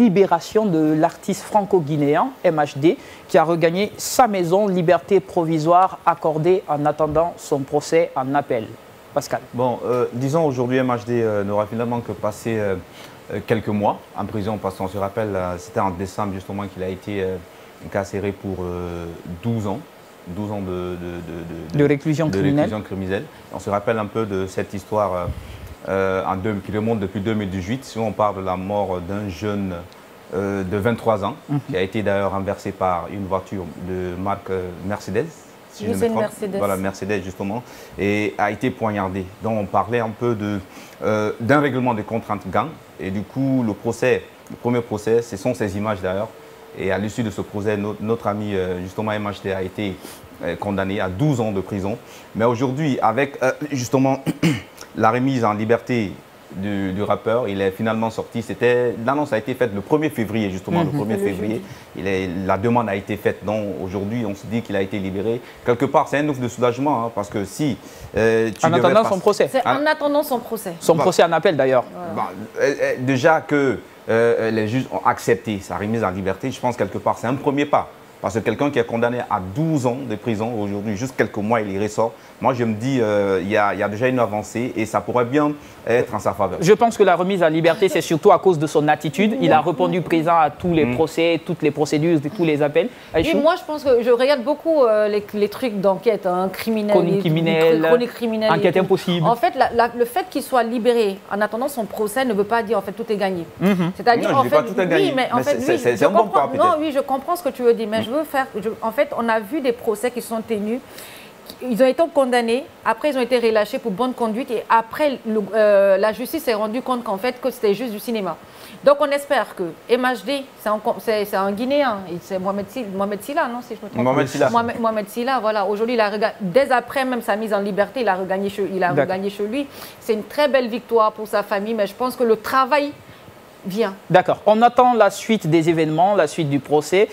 libération de l'artiste franco-guinéen MHD qui a regagné sa maison, liberté provisoire accordée en attendant son procès en appel. Pascal. Bon, disons aujourd'hui MHD n'aura finalement que passé quelques mois en prison parce qu'on se rappelle, c'était en décembre justement qu'il a été incarcéré pour 12 ans. 12 ans de réclusion criminelle. On se rappelle un peu de cette histoire qui remonte depuis 2018. Si on parle de la mort d'un jeune de 23 ans, qui a été d'ailleurs renversé par une voiture de marque Mercedes. Si je ne me trompe. Mercedes. Voilà, Mercedes justement, et a été poignardé. Donc on parlait un peu d'un règlement de contraintes gang. Et du coup, le premier procès, ce sont ces images d'ailleurs. Et à l'issue de ce procès, notre ami justement MHD a été condamné à 12 ans de prison. Mais aujourd'hui, avec justement la remise en liberté du rappeur, il est finalement sorti. L'annonce a été faite le 1er février, justement, le 1er février. La demande a été faite. Donc aujourd'hui, on se dit qu'il a été libéré. Quelque part, c'est un ouf de soulagement, hein, parce que si en attendant son procès. C'est en attendant son procès. Son procès en appel d'ailleurs. Déjà que les juges ont accepté sa remise en liberté, je pense quelque part, c'est un premier pas. Parce que quelqu'un qui est condamné à 12 ans de prison, aujourd'hui, juste quelques mois, il y ressort. Moi, je me dis, il y a déjà une avancée et ça pourrait bien être en sa faveur. Je pense que la remise en liberté, c'est surtout à cause de son attitude. Il a répondu présent à tous les procès, toutes les procédures, tous les appels. Et moi, je pense que je regarde beaucoup les trucs d'enquête, criminelle, chronique criminelle, enquête impossible. En fait, le fait qu'il soit libéré en attendant son procès ne veut pas dire en fait tout est gagné. C'est-à-dire en fait, oui, mais en fait, c'est un bon pas peut-être. Non, oui, je comprends ce que tu veux dire, mais en fait, on a vu des procès qui sont tenus. Ils ont été condamnés, après ils ont été relâchés pour bonne conduite et après la justice s'est rendue compte qu'en fait que c'était juste du cinéma. Donc on espère que MHD, c'est un Guinéen, c'est Mohamed Silla, non si je me trompe. Mohamed Silla, voilà. Aujourd'hui, dès après même sa mise en liberté, il a regagné chez lui. C'est une très belle victoire pour sa famille, mais je pense que le travail vient. D'accord. On attend la suite des événements, la suite du procès.